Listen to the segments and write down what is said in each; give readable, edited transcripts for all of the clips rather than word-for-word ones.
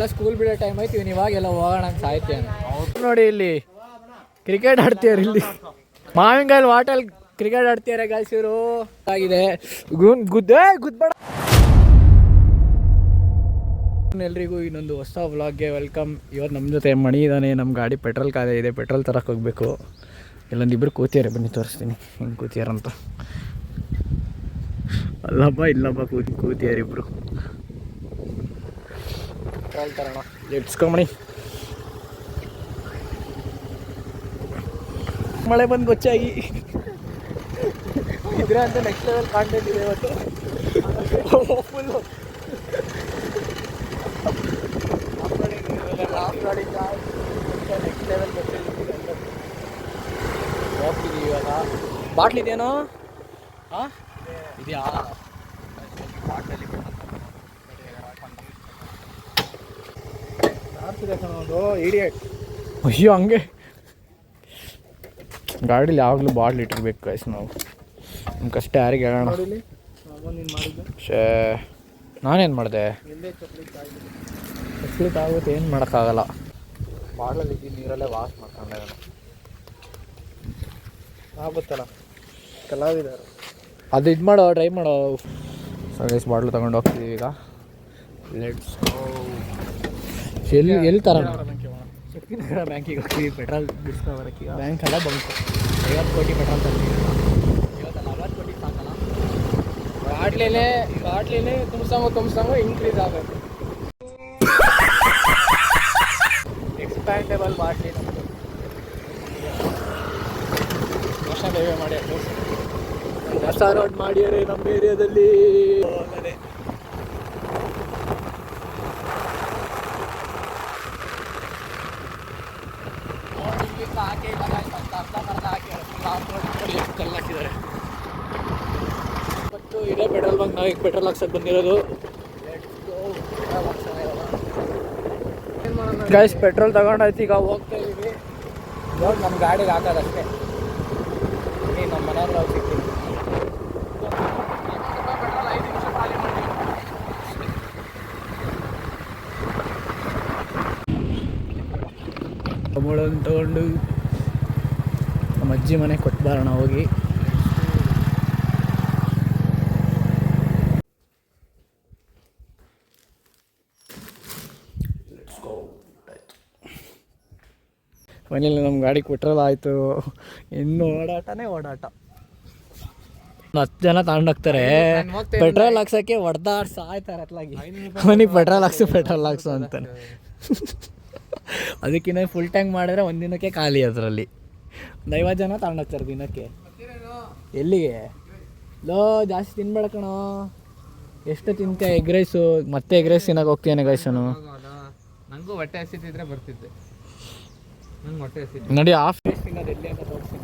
ಎಲ್ಲ ಸ್ಕೂಲ್ ಬಿಡೋ ಟೈಮ್ ಆಯ್ತು, ಇವ್ನು ಇವಾಗೆಲ್ಲ ಹೋಗೋಣ ಅಂತ ಸಾಯ್ತೇನೆ. ನೋಡಿ ಇಲ್ಲಿ ಕ್ರಿಕೆಟ್ ಆಡ್ತೀಯಾರ, ಇಲ್ಲಿ ಮಾವಿನಕಾಯಿ ವಾಟಲ್ ಕ್ರಿಕೆಟ್ ಆಡ್ತಿದ್ದಾರೆ ಗಾಯ್ಸ್ ಇವರು. ಆಗಿದೆ ಗುದ್ಬೇಡ. ಎಲ್ರಿಗೂ ಇನ್ನೊಂದು ಹೊಸ ವ್ಲಾಗ್ಗೆ ವೆಲ್ಕಮ್. ಇವತ್ತು ನಮ್ಮ ಜೊತೆ ಮಣಿ ಇದ್ದಾನೆ. ನಮ್ಮ ಗಾಡಿ ಪೆಟ್ರೋಲ್ ಖಾಲಿ ಇದೆ, ಪೆಟ್ರೋಲ್ ತರಕ್ಕೆ ಹೋಗಬೇಕು. ಇಲ್ಲೊಂದಿಬ್ಬರು ಕೂತಿದ್ದಾರೆ, ಬನ್ನಿ ತೋರಿಸ್ತೀನಿ ಹೆಂಗೆ ಕೂತಿಯಾರಂತ. ಅಲ್ಲಪ್ಪ ಇಲ್ಲಪ್ಪ ಕೂತಿಯಾರ ಇಬ್ಬರು. ಪೆಟ್ರೋಲ್ ತರೋಣ, ಎಡ್ಸ್ಕೊಂಬಣಿ. ಮಳೆ ಬಂದು ಗೊಚ್ಚಾಗಿ ಇದ್ರೆ ಅಂತ ನೆಕ್ಸ್ಟ್ ಲೆವೆಲ್ ಕಾಂಟೆಂಟ್ ಇದೆ ಇವತ್ತು. ಫುಲ್ಲು ನೆಕ್ಸ್ಟ್ ಲೆವೆಲ್ ಹೋಗ್ತಿದ್ದೀವಿ ಇವಾಗ. ಬಾಟ್ಲ್ ಇದೆಯೇನೋ? ಹಾಂ ಇದೆಯಾ? ಬಾಟ್ಲಲ್ಲಿ ಯಾರ್ತಿದೆ ಕಣೋದು ಇಡಿಯಟ್. ಅಯ್ಯೋ ಹಂಗೆ ಗಾಡೀಲಿ ಯಾವಾಗಲೂ ಬಾಟ್ಲ್ ಇಟ್ಟಿರ್ಬೇಕು ಗೈಸ್ ನಾವು. ನಮ್ಮ ಕಷ್ಟ ಯಾರಿಗೆ ಹೇಳೋಣ. ಶೇ ನಾನೇನು ಮಾಡಿದೆ? ಚಪ್ಲಿಟ್ ಆಗುತ್ತೆ, ಏನು ಮಾಡೋಕ್ಕಾಗಲ್ಲ. ಬಾಟ್ಲಲ್ಲಿ ಇದ್ದು ನೀರಲ್ಲೇ ವಾಶ್ ಮಾಡ್ಕೊಂಡೆ ನಾನು. ಆಗುತ್ತಲ್ಲ ಕಲಾವಿದರು ಅದು ಇದು ಮಾಡೋ ಟ್ರೈ ಮಾಡೋ. ಸೊ ಗೈಸ್ ಬಾಟ್ಲು ತೊಗೊಂಡು ಹೋಗ್ತೀವಿ ಈಗ. ಲೆಟ್ಸ್ ಎಲ್ಲಿ ತರೋಣ? ಶಕ್ತಿನಗರ ಬ್ಯಾಂಕಿಗೆ ಹೋಗ್ತೀವಿ ಪೆಟ್ರೋಲ್ ಬಿಡಿಸ್ಕೊಂಡು ಬರೋಕ್ಕೆ. ಬ್ಯಾಂಕ್ ಅಲ್ಲ ಬಂಕು. 50 ಕೋಟಿ ಪೆಟ್ರೋಲ್ ತರ್ತೀವಿ. ಇವತ್ತಲ್ಲ 60 ಕೋಟಿ ಸಾಕಲ್ಲ. ಬಾಟ್ಲಿನೇ ತುಂಬಿಸಂಗೋ ಇನ್ಕ್ರೀಸ್ ಆಗುತ್ತೆ. ಎಕ್ಸ್ಪ್ಯಾಂಡೇಬಲ್ ಬಾಟ್ಲಿ ನಮ್ಮದು. ವರ್ಷ ಬೇವೆ ಮಾಡಿ ಹೊಸ ರೋಡ್ ಮಾಡ್ಯಾರೆ ನಮ್ಮ ಏರಿಯಾದಲ್ಲಿ. ಹಾಕಿದ್ದಾರೆ ಮತ್ತು ಇದೇ ಪೆಟ್ರೋಲ್ ಬಂಕ್. ನಾವು ಈಗ ಪೆಟ್ರೋಲ್ ಹಾಕ್ಸಕ್ಕೆ ಬಂದಿರೋದು. ಗೈಸ್ ಪೆಟ್ರೋಲ್ ತಗೊಂಡಾಯ್ತು, ಈಗ ಹೋಗ್ತಾ ಇದೀವಿ. ಇವಾಗ ನಮ್ಮ ಗಾಡಿಗೆ ಹಾಕೋದಷ್ಟೇ. ನಮ್ಮ ಮನೆಯವ್ರು ನಾವು ಸಿಗ್ತೀವಿ. ಪೆಟ್ರೋಲ್ 5 ನಿಮಿಷ ಖಾಲಿ ಮಾಡಿ. ಮೊಬೈಲನ್ನು ತಗೊಂಡು ನಮ್ಮ ಅಜ್ಜಿ ಮನೆ ಕೊಟ್ಬಾರೋಣ ಹೋಗಿ. ಮನೇಲಿ ನಮ್ಮ ಗಾಡಿಗೆ ಪೆಟ್ರೋಲ್ ಆಯಿತು. ಇನ್ನು ಓಡಾಟನೇ ಓಡಾಟ. 10 ಜನ ತಗೊಂಡೋಗ್ತಾರೆ ಪೆಟ್ರೋಲ್ ಹಾಕ್ಸೋಕ್ಕೆ, ಹೊಡೆದಾಡ್ ಸಾಯ್ತಾರೆ ಅತ್ಲಾಗಿ. ಮನೆಗೆ ಪೆಟ್ರೋಲ್ ಹಾಕ್ಸು ಅಂತಾನೆ. ಅದಕ್ಕಿಂತ ಫುಲ್ ಟ್ಯಾಂಕ್ ಮಾಡಿದ್ರೆ ಒಂದು ದಿನಕ್ಕೆ ಖಾಲಿ. ಅದರಲ್ಲಿ 50 ಜನ ತಗೊಂಡೋಗ್ತಾರೆ ದಿನಕ್ಕೆ. ಎಲ್ಲಿಗೆ ಲೋ ಜಾಸ್ತಿ ತಿನ್ಬೇಡ ಕಣೋ. ಎಷ್ಟು ತಿಂತೆ? ಎಗ್ ರೈಸು ಮತ್ತೆ ಎಗ್ ರೈಸ್ ತಿನ್ನಕ್ಕೆ ಹೋಗ್ತೀಯಾನೆ ಗೈಸನು. ನನಗೂ ಹೊಟ್ಟೆ ಹಸಿತಿದ್ರೆ ಬರ್ತಿದ್ದೆ. ನಂಗೆ ಹೊಟ್ಟೆ ಹಸಿತು ನೋಡಿ. ಹಾಫ್ ರೈಸ್ ತಿನ್ನೋದು ಎಲ್ಲಿ ಅಂತ ತೋರಿಸ್ತೀನಿ.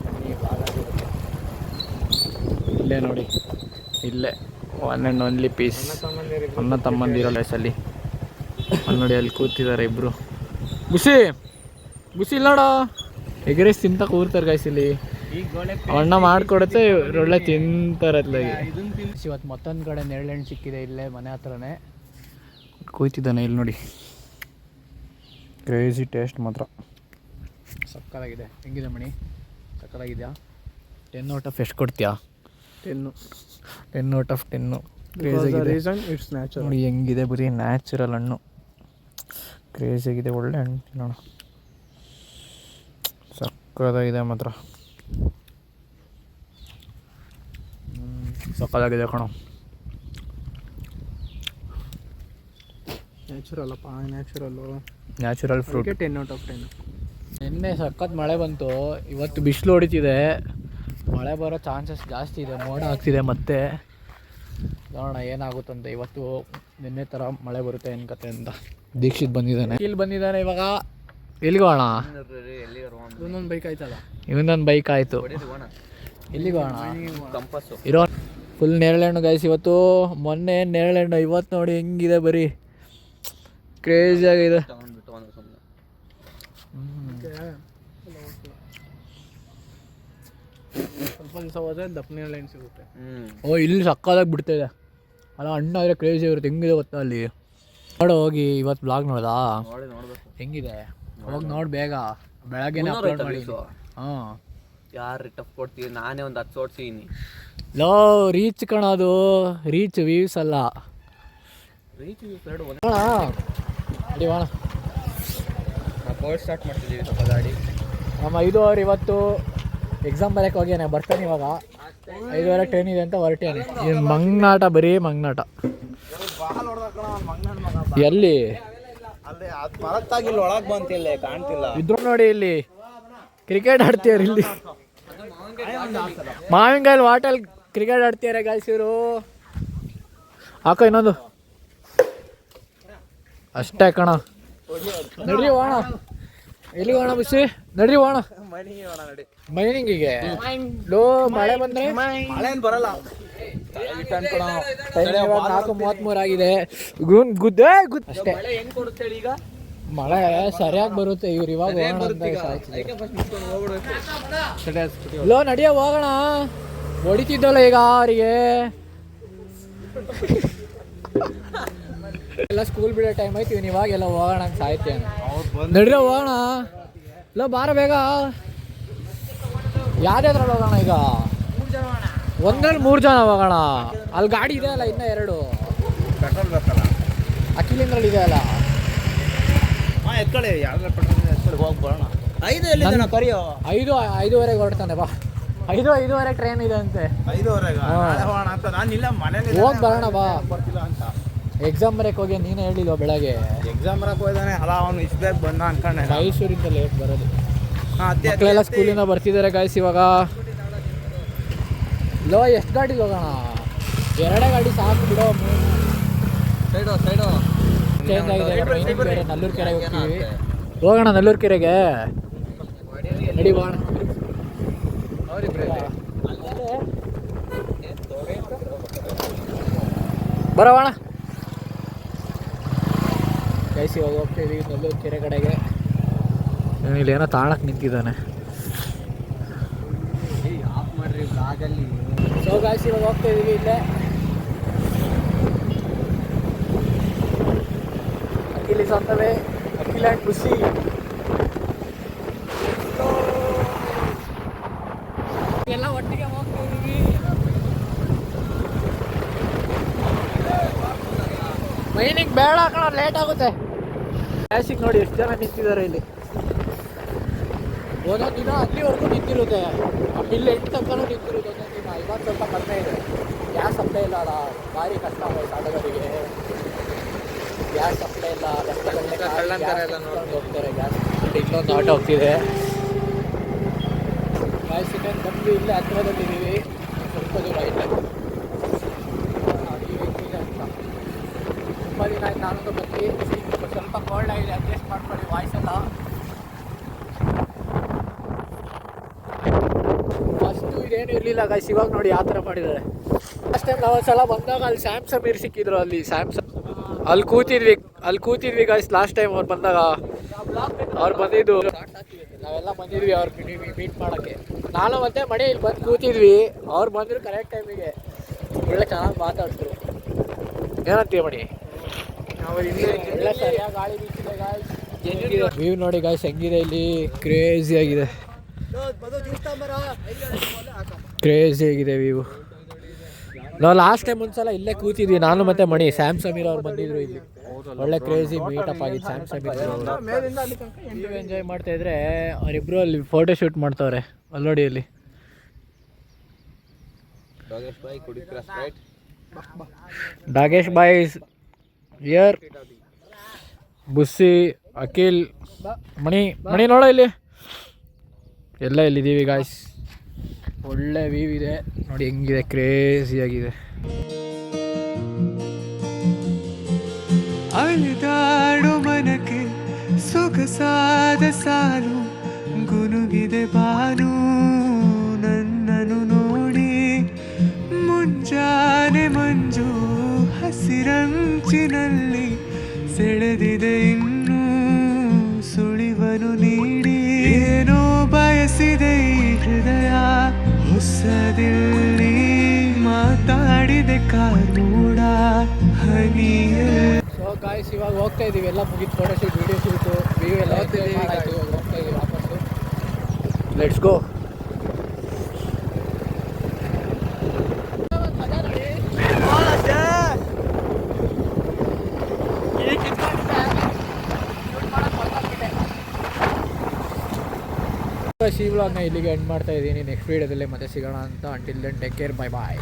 ಇಲ್ಲೇ ನೋಡಿ, ಇಲ್ಲೇ 1 and only ಪೀಸ್. ಅಣ್ಣ ತಮ್ಮಂದಿರೋ ರೈಸಲ್ಲಿ ಅಲ್ಲಿ ನೋಡಿ, ಅಲ್ಲಿ ಕೂತಿದ್ದಾರೆ ಇಬ್ಬರು. ಬುಸಿ ಇಲ್ಲ ನೋಡ, ಎಗ್ ರೈಸ್ ತಿಂತ ಕೂರ್ತಾರೆ ಗೈಸ್ ಇಲ್ಲಿ. ಅಣ್ಣ ಮಾಡಿಕೊಡುತ್ತೆ, ಒಳ್ಳೆ ತಿಂತಾರೆ ಅತ್ಲಾಗಿ. ಇವತ್ತು ಮತ್ತೊಂದು ಕಡೆ ನೆರಳೆಣ್ಣು ಸಿಕ್ಕಿದೆ, ಇಲ್ಲೇ ಮನೆ ಹತ್ರನೇ ಕೂತಿದ್ದಾನೆ. ಇಲ್ಲಿ ನೋಡಿ, ಕ್ರೇಜಿ ಟೇಸ್ಟ್ ಮಾತ್ರ ಸಕ್ಕತ್ತಾಗಿದೆ. ಹೆಂಗಿದೆ ಮಣಿ? ಸಕ್ಕತ್ತಾಗಿದೆಯಾ? 10 out of ಎಷ್ಟು ಕೊಡ್ತೀಯಾ? 10 out of 10. ಕ್ರೇಜಿಯಾಗಿದೆ ನೋಡಿ, ಹೆಂಗಿದೆ ಬರೀ ನ್ಯಾಚುರಲ್ ಹಣ್ಣು. ಕ್ರೇಜಿಯಾಗಿದೆ, ಒಳ್ಳೆ ಹಣ್ಣು ತಿನ್ನೋಣ. ಸಕ್ಕತ್ತಾಗಿದೆ ಮಾತ್ರ, ಸಕ್ಕತ್ತಾಗಿದೆ ಕಣೋ. Natural fruit. 10 out of 10. ನಿನ್ನೆ ಸಖತ್ ಮಳೆ ಬಂತು, ಇವತ್ತು ಬಿಸಿಲು ಹೊಡಿತಿದೆ. ಮಳೆ ಬರೋ ಚಾನ್ಸಸ್ ಜಾಸ್ತಿ ಇದೆ, ಮೋಡ ಆಗ್ತಿದೆ ಮತ್ತೆ. ನೋಡೋಣ ಏನಾಗುತ್ತಂತ. ಇವತ್ತು ನಿನ್ನೆ ಥರ ಮಳೆ ಬರುತ್ತೆ ಏನು ಕತೆ ಅಂತ. ದೀಕ್ಷಿತ್ ಬಂದಿದ್ದಾನೆ, ಇಲ್ಲಿ ಬಂದಿದ್ದಾನೆ. ಇವಾಗ ಎಲ್ಲಿಗೋಣ? ಇನ್ನೊಂದು ಬೈಕ್ ಆಯ್ತಲ್ಲ, ಇವನೊಂದು ಬೈಕ್ ಆಯಿತು. ಎಲ್ಲಿಗೋಣ? ಇರೋ ಫುಲ್ ನೇರಳೆಹಣ್ಣು ಗೈಸ್ ಇವತ್ತು. ಮೊನ್ನೆ ನೇರಳೆಹಣ್ಣು, ಇವತ್ತು ನೋಡಿ ಹೆಂಗಿದೆ, ಬರೀ ಕ್ರೇಜಿಯಾಗಿದೆ. ಸ್ವಲ್ಪ ದಿವಸ ಹೋದರೆ ದಪ್ಪನೆ ಲೈನ್ ಸಿಗುತ್ತೆ. ಓ ಇಲ್ಲಿ ಸಕ್ಕತ್ತಾಗಿ ಬಿಡ್ತಾಯಿದೆ ಅಲ್ಲ, ಹಣ್ಣಾದರೆ ಕ್ರೇಜಿ ಇರುತ್ತೆ. ಹೆಂಗಿದೆ ಗೊತ್ತಾ ಅಲ್ಲಿ ನೋಡು ಹೋಗಿ ಇವತ್ತು ಬ್ಲಾಗ್ ನೋಡ್ದಾ ನೋಡ್ಬೇಕು. ಹೆಂಗಿದೆ ಹೋಗಿ ನೋಡಿ ಬೇಗ ಬೆಳಗ್ಗೆನೇ ಅಪ್ಲೋಡ್ ಮಾಡಿ. ಹಾಂ ಯಾರು ಟಫ್ ಕೊಡ್ತೀವಿ, ನಾನೇ ಒಂದು 10 ಓಡ್ಸಿದ್ದೀನಿ. ಲೋ ರೀಚ್ ಕಣೋದು, ರೀಚ್ ವ್ಯೂಸ್ ಅಲ್ಲ. ರೀಚ್ ಎರಡು ಅಡಿ ಹೋಣ. ಬೋರ್ಡ್ ಸ್ಟಾರ್ಟ್ ಮಾಡ್ತಿದ್ದೀವಿ ಸ್ವಲ್ಪ ಗಾಡಿ. ನಮ್ಮ 5 ಇವತ್ತು ಎಕ್ಸಾಮ್ ಬರೋಕ್ಕೆ ಹೋಗ್ಯಾನೆ, ಬರ್ತಾನೆ ಇವಾಗ 5 ಟ್ರೈನ್ ಇದೆ ಅಂತ ಹೊರಟೇನೆ. ಏನು ಮಂಗ್ನಾಟ, ಬರೀ ಮಂಗ್ನಾಟ. ಎಲ್ಲಿ ಒಳಗೆ ಬಂತಿಲ್ಲ, ಕಾಣ್ತಿಲ್ಲ. ಇದ್ರು ನೋಡಿ ಇಲ್ಲಿ ಕ್ರಿಕೆಟ್ ಆಡ್ತೀಯಾರ, ಇಲ್ಲಿ ಮಾವಿನಕಾಯಲ್ಲಿ ವಾಟಲ್ ಕ್ರಿಕೆಟ್ ಆಡ್ತೀಯಾರ ಗಾಯ್ಸಿರು. ಹಾಕೋ ಇನ್ನೊಂದು ಅಷ್ಟೇ ಕಣ. ನಡ್ರಿ ಹೋಣ, ಎಲ್ಲಿ ಹೋಣ ಬುಸಿ, ನಡ್ರಿ ಹೋಣ ಮೈನಿಂಗಿಗೆ. ಲೋ ಮಳೆ ಬಂದ್ರೆ ಮಳೆ ಬರಲ್ಲ. 4:33 ಆಗಿದೆ. ಗುದ್ದೇ ಅಷ್ಟೇ. ಈಗ ಮಳೆ ಸರಿಯಾಗಿ ಬರುತ್ತೆ. ಇವ್ರು ಇವಾಗ ಲೋ ನಡಿಯ ಹೋಗೋಣ. ಹೊಡಿತಿದ್ದಲ್ಲ ಈಗ ಅವರಿಗೆ ಎಲ್ಲ ಸ್ಕೂಲ್ ಬಿಡೋ ಟೈಮ್ ಆಯ್ತು. ಇವ್ನು ಇವಾಗೆಲ್ಲ ಹೋಗೋಣ ಅಂತ ಸಾಯ್ತೇನೆ. ನಡ್ರಿ ಹೋಗೋಣ. ಲೋ ಬಾರ ಬೇಗ. ಯಾವ್ದಾದ್ರಲ್ಲಿ ಹೋಗೋಣ ಈಗ? ಒಂದ್ರಲ್ಲಿ 3 ಜನ ಹೋಗೋಣ. ಅಲ್ಲಿ ಗಾಡಿ ಇದೆ ಅಲ್ಲ, ಇನ್ನೂ 2 ಪೆಟ್ರೋಲ್ ಬೇಕಲ್ಲ. ಅಖಿಲಿಂದ್ರಲ್ಲಿ ಇದೆ ಅಲ್ಲ. ಎತ್ಕೊಳ್ಳಿ, ಯಾವ್ದಾರ ಪೆಟ್ರೋಲ್ ಹೋಗಿ ಬರೋಣ. 5:05 ಹೊರಡ್ತಾನೆ ಬಾ. 5:05 ಟ್ರೈನ್ ಇದೆ ಅಂತೆ. 5:05 ಹೋಗೋಣ ಅಂತ ನಾನು ಇಲ್ಲ, ಮನೇಲಿ ಹೋಗಿ ಬರೋಣ ಬಾ. ಬರ್ತಿಲ್ಲ ಅಂತ ಎಕ್ಸಾಮ್ ಬರೋಕ್ಕೆ ಹೋಗಿ ನೀನು ಹೇಳಿಲ್ವ ಬೆಳಗ್ಗೆ? ಎಕ್ಸಾಮ್ ಬರಕ್ಕೆ ಹೋಗಿದ್ದಾನೆ ಅಲ್ಲ, ಅವನು ಇಷ್ಟು ಬೇಗ ಬಂದ ಅನ್ಕೊಂಡೆ. ಮೈಸೂರಿಂದ ಲೇಟ್ ಬರೋದು. ಮಕ್ಕಳೆಲ್ಲ ಸ್ಕೂಲಿಂದ ಬರ್ತಿದ್ದಾರೆ ಗಾಯ್ಸ್ ಇವಾಗ. ಲೋ ಎಷ್ಟು ಗಾಡಿಗೆ ಹೋಗೋಣ? 2 ಗಾಡಿ ಸಾಕು ಬಿಡೋ. ಸೈಡು ಚೇಂಜ್ ಆಗಿದೆ. ಬೇರೆ ನಲ್ಲೂರು ಕೆರೆಗೆ ಹೋಗ್ತೀವಿ. ಹೋಗೋಣ ನಲ್ಲೂರು ಕೆರೆಗೆ. ನಡಿ ಹೋಗೋಣ. ಬರೋಣ ಗೈಸ್, ಇವಾಗ ಹೋಗ್ತೀವಿ ನಲ್ಲೂರು ಕೆರೆ ಕಡೆಗೆ. ಇಲ್ಲಿ ಏನೋ ತಾಣಕ್ಕೆ ನಿಂತಿದ್ದಾನೆ. ಸೊ ಗೈಸ್ ಇವಾಗ ಹೋಗ್ತಾ ಇದೀವಿ ಇಲ್ಲೇ. Akhil is on the way. Akhil and ಖುಷಿ ಎಲ್ಲ ಒಟ್ಟಿಗೆ ಹೋಗ್ತಾ ಇದೀವಿ. ಮೈನಿಗೆ ಬೇಡ ಕಣ, ಲೇಟ್ ಆಗುತ್ತೆ. ಕ್ಲಾಸಿಗೆ ನೋಡಿ ಎಷ್ಟು ಜನ ನಿಂತಿದ್ದಾರೆ ಇಲ್ಲಿ. ಒಂದೊಂದು ದಿನ ಅಲ್ಲಿವರೆಗೂ ನಿಂತಿರುತ್ತೆ. ಇಲ್ಲಿ 8 ತನಕನೂ ನಿಂತಿರುತ್ತೆ. ಒಂದೊಂದು ದಿನ ಇವಾಗ ಸ್ವಲ್ಪ ಕಡಿಮೆ ಇದೆ. ಗ್ಯಾಸ್ ಸಪ್ಲೈ ಇಲ್ಲ ಅಲ್ಲ, ಭಾರಿ ಕಷ್ಟ ಆಗೋಯ್ತು ಆಟೋಗಳಿಗೆ. ಗ್ಯಾಸ್ ಸಪ್ಲೈ ಇಲ್ಲ, ಹೋಗ್ತಾರೆ ಗ್ಯಾಸ್. ಇನ್ನೊಂದು ಆಟೋ ಹೋಗ್ತಿದೆ. ಗ್ಯಾಸ್ ಇನ್ನೊಂದು ಬಂದು ಇಲ್ಲೇ ಹತ್ತಿರದಲ್ಲಿದ್ದೀವಿ, ಸ್ವಲ್ಪ ದೂರ ಇದೆ. ತುಂಬ ದಿನ ಆಯ್ತು ನಾನು ಬಂದು. ಸ್ವಲ್ಪ ಕೋಲ್ಡ್ ಆಗಿದೆ, ಅಡ್ಜಸ್ಟ್ ಮಾಡ್ಕೊಳ್ಳಿ ವಾಯ್ಸ್ ಎಲ್ಲ. ಅಷ್ಟು ಇದೇನು ಇರಲಿಲ್ಲ ಗಾಯ್ಸ್, ಇವಾಗ ನೋಡಿ ಯಾವ ಥರ ಮಾಡಿದ್ದಾರೆ. ಲಾಸ್ಟ್ ಟೈಮ್ ನಾವು ಒಂದ್ಸಲ ಬಂದಾಗ ಅಲ್ಲಿ ಸ್ಯಾಮ್ಸಂಗ್ ಸಿಕ್ಕಿದ್ರು. ಅಲ್ಲಿ ಕೂತಿದ್ವಿ ಗಾಯ್ಸ್. ಲಾಸ್ಟ್ ಟೈಮ್ ಅವ್ರು ಬಂದಾಗ ಅವ್ರು ಬಂದಿದ್ದು, ನಾವೆಲ್ಲ ಬಂದಿದ್ವಿ ಅವ್ರು ಮೀಟ್ ಮಾಡೋಕ್ಕೆ. ನಾನು ಮತ್ತೆ ಮಣಿ ಇಲ್ಲಿ ಬಂದು ಕೂತಿದ್ವಿ. ಅವ್ರು ಬಂದರು ಕರೆಕ್ಟ್ ಟೈಮಿಗೆ. ಒಳ್ಳೆ ಚೆನ್ನಾಗಿ ಮಾತಾಡ್ತಿದ್ರು. ಏನಂತೀವಿ ಮಣಿ? ಒಳ್ಳೆ ಸರಿಯಾಗಿ ಗಾಳಿ ಬೀಸಿದೆ ಗಾಯ್ಸ್. ವ್ಯೂ ನೋಡಿ ಗಾಯ್ಸ್ ಹೆಂಗಿದೆ ಇಲ್ಲಿ. ಕ್ರೇಜಿ ಆಗಿದೆ ವ್ಯೂ. ನಾವು ಲಾಸ್ಟ್ ಟೈಮ್ ಒಂದ್ಸಲ ಇಲ್ಲೇ ಕೂತಿದ್ವಿ, ನಾನು ಮತ್ತೆ ಮಣಿ. ಸ್ಯಾಮ್ಸಮೀರ್ ಅವ್ರು ಬಂದಿದ್ರು ಇಲ್ಲಿ. ಒಳ್ಳೆ ಕ್ರೇಜಿ ಮೀಟಪ್ ಆಗಿತ್ತು ಸ್ಯಾಮ್ಸಮೀರ್ ಅವರು. ನೀವು ಎಂಜಾಯ್ ಮಾಡ್ತಾ ಇದ್ರೆ ಅವರಿಬ್ರು ಅಲ್ಲಿ ಫೋಟೋ ಶೂಟ್ ಮಾಡ್ತಾವ್ರೆ. ಅಲ್ಲಿ ನೋಡಿ ಅಲ್ಲಿ ಡಾಗೇಶ್ ಬಾಯ್ ಇಯರ್. ಬುಸ್ಸಿ, ಅಖಿಲ್, ಮಣಿ ನೋಡೋ ಇಲ್ಲಿ ಎಲ್ಲ ಇಲ್ಲಿದ್ದೀವಿ ಗಾಯ್ಸ್. ಒಳ್ಳೆ ವ್ಯೂ ಇದೆ ನೋಡಿ ಹೆಂಗಿದೆ, ಕ್ರೇಜಿಯಾಗಿದೆ. ಅಲಿದಾಡು ಮನಕ್ಕೆ ಸೊಗಸಾದ ಸಾಲು ಗುನುಗಿದೆ ಬಾನು ನನ್ನನು ನೋಡಿ. ಮುಂಜಾನೆ ಮಂಜು ಹಸಿರಂಚಿನಲ್ಲಿ ಸೆಳೆದಿದೆ ಇನ್ನೂ ಸುಳಿವನು ನೀಡಿ. ಏನೋ ಬಯಸಿದೆ ಈ ಹೃದಯ ಹೊಸದಿಲ್ಲಿ ಮಾತಾಡಿದೆ ಕಾನೂಡ ಹನಿಯ. ಗಾಯ್ಸ್ ಇವಾಗ ಹೋಗ್ತಾ ಇದೀವಿ, ಎಲ್ಲ ಮುಗಿದು photo shoot, video shoot, view ಎಲ್ಲ ಹೋಗ್ತಾ ಇದೀವಿ ವಾಪಸ್ಸು. Let's go. ಈ ವ್ಲಾಗ್ನ ಇಲ್ಲಿಗೆ ಎಂಡ್ ಮಾಡ್ತಾ ಇದ್ದೀನಿ. ನೆಕ್ಸ್ಟ್ ವೀಡಿಯೋದಲ್ಲೇ ಮತ್ತೆ ಸಿಗೋಣ ಅಂತ. Until then take care, bye ಬಾಯ್.